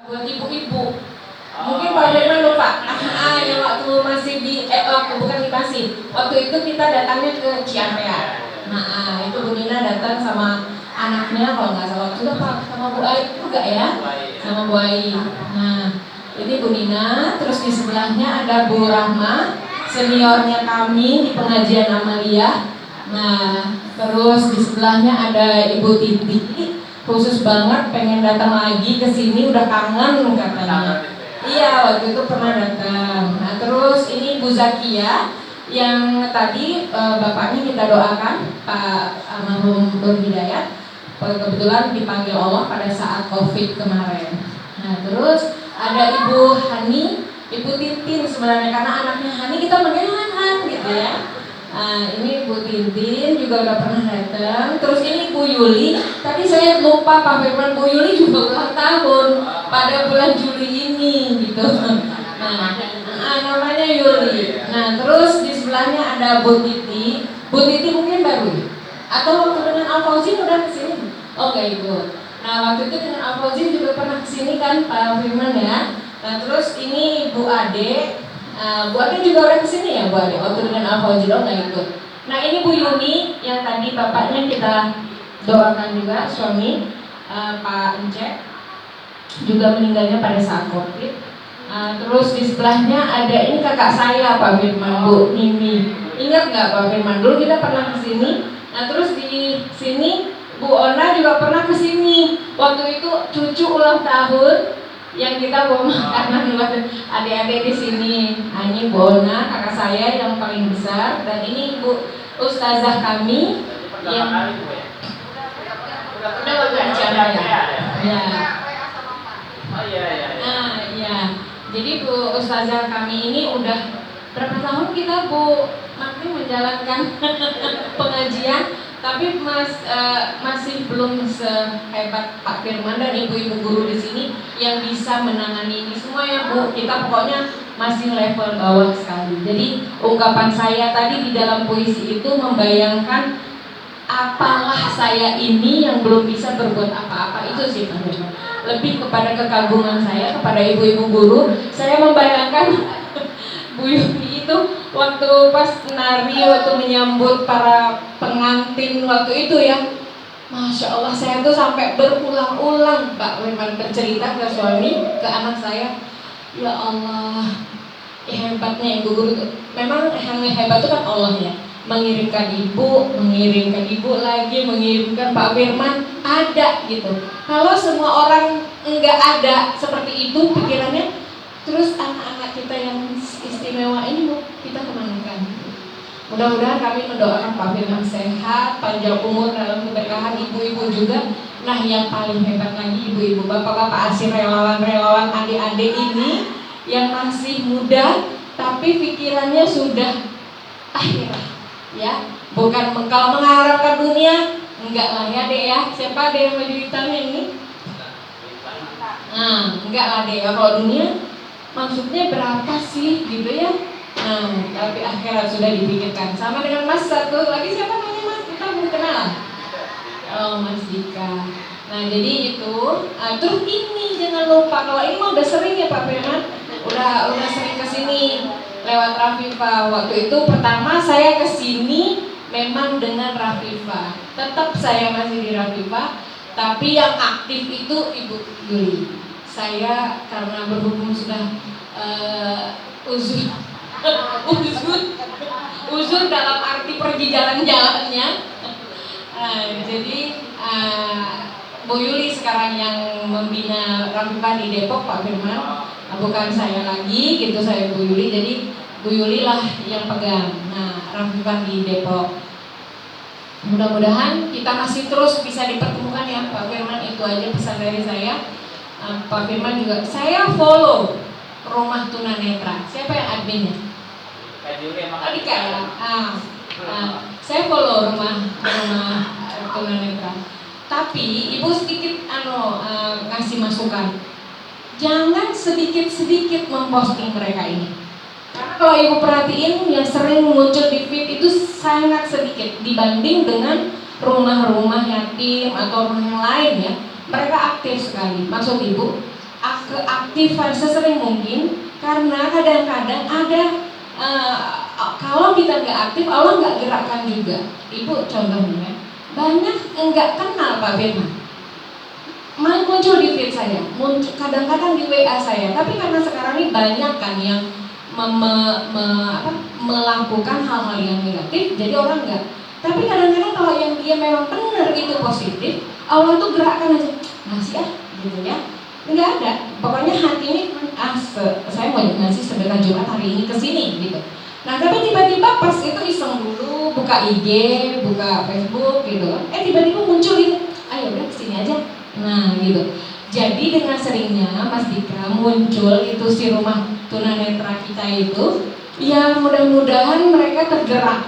buat ibu-ibu. Mungkin Pak Firman lupa. Yang waktu masih di bukan di Pasir. Waktu itu kita datangnya ke Ciampea. Itu Bu Nina datang sama anaknya kalau nggak salah juga Pak, sama Bu Ai juga ya, sama Bu Ai. Nah, ini Bu Nina, terus di sebelahnya ada Bu Rahma, seniornya kami di pengajian Amalia. Nah, terus di sebelahnya ada Ibu Titi, khusus banget pengen datang lagi ke sini, udah kangen katanya. Iya, waktu itu pernah datang. Nah, terus ini Bu Zakia yang tadi bapaknya kita doakan, Pak almarhum Berhidayat, kebetulan dipanggil Allah pada saat COVID kemarin. Nah, terus ada Ibu Hani, Ibu Tintin sebenarnya karena anaknya Hani kita manggil Han gitu ya. Ini Bu Tintin juga udah pernah datang. Terus ini Bu Yuli. Tadi saya lupa Pak Firman, Bu Yuli juga ulang tahun pada bulan Juli ini gitu. Nah, namanya Yuli. Nah, terus di sebelahnya ada Bu Titi. Bu Titi mungkin baru atau waktu dengan Al Fauzin udah kesini? Oke, Ibu. Nah, waktu itu dengan Al Fauzin juga pernah kesini kan Pak Firman ya. Nah, terus ini Bu Ade. Bu Ade juga udah kesini ya Bu Ade, waktu dengan Al Fauzin nggak ikut. Nah, ini Bu Yuni yang tadi bapaknya kita doakan juga, suami Pak Encek juga meninggalnya pada saat COVID. Terus di sebelahnya ada ini kakak saya Pak Firman, Bu Nimi. Ingat nggak Pak Firman? Dulu kita pernah kesini. Nah, terus di sini Bu Ona juga pernah kesini. Waktu itu cucu ulang tahun yang kita bawa makanan buat adik-adik di sini. Ini Bu Ona, kakak saya yang paling besar, dan ini Bu Ustazah kami yang udah waktu acara ya. Ya. Oh iya. Nah, iya. Jadi Bu Ustazah kami ini udah berapa tahun kita Bu Makni menjalankan pengajian, tapi masih belum sehebat Pak Firman dan ibu-ibu guru di sini yang bisa menangani ini semua ya Bu. Kita pokoknya masih level bawah sekali. Jadi ungkapan saya tadi di dalam puisi itu membayangkan apalah saya ini yang belum bisa berbuat apa-apa, itu sih Pak Firman. Lebih kepada kekaguman saya kepada ibu-ibu guru. Saya membayangkan Bu Yuni itu waktu pas nari, waktu menyambut para pengantin waktu itu ya, Masya Allah, saya tuh sampai berulang-ulang Pak Firman bercerita ke suami, ke anak saya, ya Allah, hebatnya ibu guru itu. Memang yang hebat itu kan Allah ya, mengirimkan ibu lagi, mengirimkan Pak Firman, ada gitu. Kalau semua orang enggak ada seperti itu pikirannya, terus anak-anak kita yang istimewa ini mau kita kemanakan? Mudah-mudahan kami mendoakan Pak Firman sehat, panjang umur dalam keberkahan, ibu-ibu juga. Nah, yang paling hebat lagi ibu-ibu, bapak-bapak asli, relawan-relawan adik-adik ini yang masih muda tapi pikirannya sudah akhirat ya, bukan kalau mengharapkan dunia, enggak lah ya Dek ya. Siapa Dek yang maju hitamnya ini? Enggak lah Dek ya, kalau dunia maksudnya berapa sih gitu ya. Tapi akhirat sudah dipikirkan. Sama dengan Mas satu lagi, siapa namanya Mas? Kita belum kenal. Oh, Mas Dika. Nah, jadi itu. Terus ini jangan lupa, kalau ini mah udah sering ya Pak Firman, udah sering kesini lewat Rafifa. Waktu itu pertama saya kesini memang dengan Rafifa. Tetap saya masih di Rafifa, tapi yang aktif itu Ibu Yuli. Saya karena berhubung sudah uzur dalam arti pergi jalan-jalannya. Jadi Bu Yuli sekarang yang membina Rafifa di Depok Pak Firman, bukan saya lagi gitu, saya Bu Yuli. Jadi Bu Yuli lah yang pegang Rafifa di Depok. Mudah-mudahan kita masih terus bisa dipertemukan ya Pak Firman. Itu aja pesan dari saya. Pak Firman juga saya follow Rumah Tunanetra. Siapa yang adminnya? Dika ya. Saya follow rumah Tunanetra. Tapi Ibu sedikit ngasih masukan. Jangan sedikit-sedikit memposting mereka ini. Karena kalau Ibu perhatiin yang sering muncul di feed itu sangat sedikit dibanding dengan rumah-rumah yatim atau rumah yang lain ya. Mereka aktif sekali. Maksud Ibu, keaktifan sesering mungkin, karena kadang-kadang ada kalau kita nggak aktif, Allah nggak gerakkan juga. Ibu contohnya, banyak enggak kenal Pak Firman, muncul di feed saya, muncul kadang-kadang di WA saya, tapi karena sekarang ini banyak kan yang melakukan hal-hal yang negatif, jadi orang enggak. Tapi kadang-kadang kalau yang dia memang benar itu positif, Allah tuh gerakkan aja, ngasih gitu ya. Enggak ada, pokoknya hati ini saya mau ngasih sedekah Jumat hari ini ke sini gitu. Nah tapi tiba-tiba pas itu iseng dulu, buka IG, buka Facebook gitu, tiba-tiba muncul gitu, ayo udah kesini aja. Nah gitu. Jadi dengan seringnya Mas Dika muncul itu si rumah tunanetra kita itu, ya mudah-mudahan mereka tergerak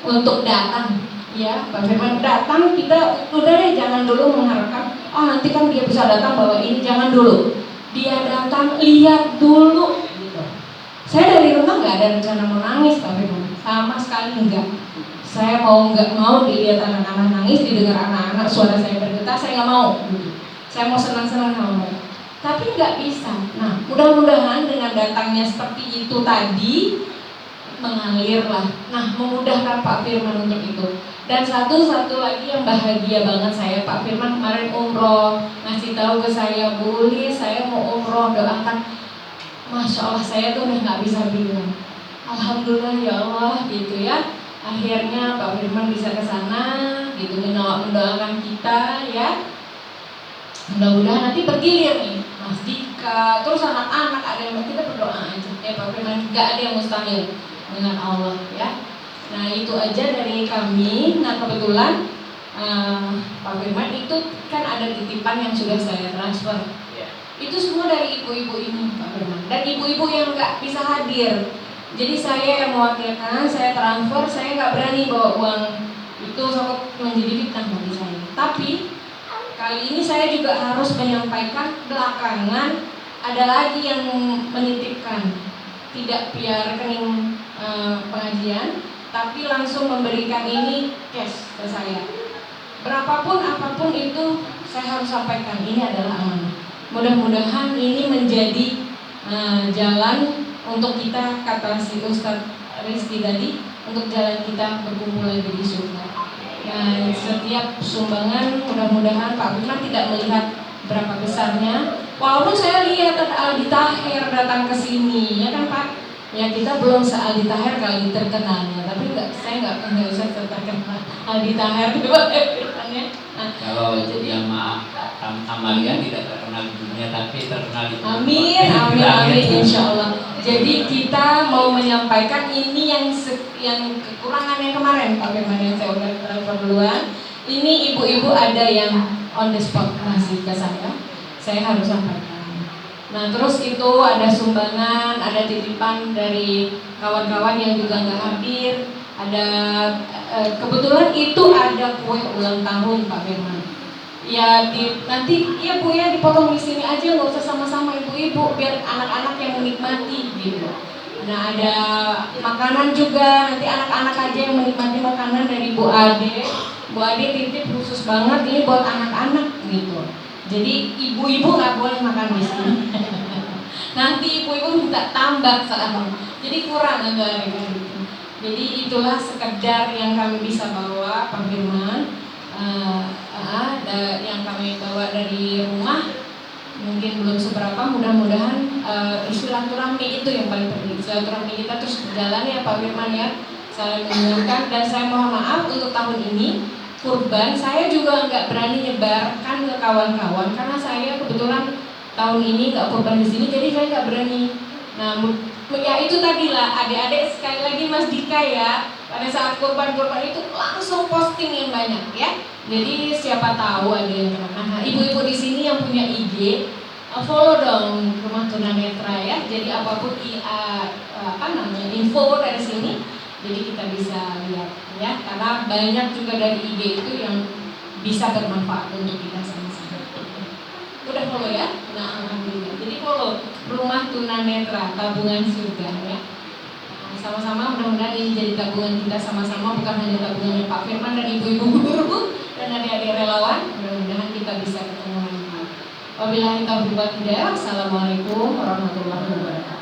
untuk datang. Ya, Pak Firman datang, kita udah deh jangan dulu mengharapkan nanti kan dia bisa datang bawa ini, jangan dulu. Dia datang, lihat dulu gitu. Saya dari rumah nggak ada rencana mau nangis Pak Firman, sama sekali enggak. Saya nggak mau dilihat anak-anak nangis, didengar anak-anak suara saya bergetar, saya nggak mau gitu. Saya mau senang-senang sama mereka. Tapi nggak bisa. Nah, mudah-mudahan dengan datangnya seperti itu tadi mengalir lah. Nah, memudahkan Pak Firman untuk itu. Dan satu lagi yang bahagia banget saya, Pak Firman kemarin umroh, ngasih tahu ke saya, Bu Lis, saya mau umroh, doakan. Masya Allah, saya tuh udah nggak bisa bilang Alhamdulillah ya Allah gitu ya. Akhirnya Pak Firman bisa ke sana gitu, mendoakan kita ya. Mudah-mudahan nanti bergilir nih Mas Dika, terus anak-anak ada yang kita berdoa aja ya Pak Firman, nggak ada yang mustahil dengan Allah ya. Nah itu aja dari kami. Nah kebetulan Pak Firman itu kan ada titipan yang sudah saya transfer. Itu semua dari ibu-ibu ini Pak Firman, dan ibu-ibu yang nggak bisa hadir. Jadi saya yang mewakilkan, saya transfer, saya nggak berani bawa uang itu, sangat menjadi fitnah bagi saya. Tapi kali ini saya juga harus menyampaikan, belakangan ada lagi yang menitipkan, tidak via rekening pengajian, tapi langsung memberikan ini cash ke saya. Berapapun apapun itu saya harus sampaikan, ini adalah amanah. Mudah-mudahan ini menjadi jalan untuk kita, kata si Ustadz Rizky tadi, untuk jalan kita berkumpul lagi di surga. Dan setiap sumbangan mudah-mudahan Pak Firman tidak melihat berapa besarnya. Walaupun saya lihat ada Aldi Taher datang ke sini, ya kan Pak? Ya kita belum se-Aldi Taher kali terkenalnya, tapi saya nggak usah terkenal Aldi Taher itu Pak Firmannya. Kalau jamaah Amalia tidak terkenal di dunia tapi terkenal di dunia. Amin, insya Allah. Jadi kita mau menyampaikan ini yang kekurangan yang kemarin Pak Firman yang saya udah transfer duluan. Ini ibu-ibu ada yang on the spot ngasih ke saya harus sampaikan. Nah terus itu ada sumbangan, ada titipan dari kawan-kawan yang juga nggak hadir. Ada kebetulan itu ada kue ulang tahun Pak Firman. Ya nanti ya Bu ya dipotong di sini aja, nggak usah sama-sama ibu-ibu, biar anak-anak yang menikmati gitu. Nah ada makanan juga, nanti anak-anak aja yang menikmati makanan dari Bu Ade. Bu Ade titip khusus banget ini buat anak-anak gitu. Jadi ibu-ibu nggak boleh makan di sini. Nanti ibu-ibu minta tambah soalnya, jadi kurang agak gitu. Jadi itulah sekedar yang kami bisa bawa Pak Firman. Yang kami bawa dari rumah mungkin belum seberapa, mudah-mudahan silaturahmi itu yang paling penting. Silaturahmi kita terus berjalan ya Pak Firman ya, saling mengingatkan. Dan saya mohon maaf untuk tahun ini kurban saya juga nggak berani nyebarkan ke kawan-kawan karena saya kebetulan tahun ini nggak kurban di sini, jadi saya nggak berani. Nah ya itu tadi lah adik-adik, sekali lagi Mas Dika ya, pada saat kurban-kurban itu langsung posting yang banyak ya. Jadi siapa tahu ada yang kena. Nah ibu-ibu di sini yang punya IG, follow dong Rumah Tunanetra ya. Jadi apapun info dari sini, jadi kita bisa lihat ya. Karena banyak juga dari IG itu yang bisa bermanfaat untuk kita sama-sama. Udah follow ya? Nah alhamdulillah. Jadi follow Rumah Tunanetra Tabungan Surga ya. Sama-sama mudah-mudahan ini jadi tabungan kita sama-sama, bukan hanya tabungannya Pak Firman dan ibu-ibu guru dan adik-adik relawan. Mudah-mudahan kita bisa ketemu lagi. Wabillahi taufiq wal hidayah. Wassalamualaikum warahmatullahi wabarakatuh.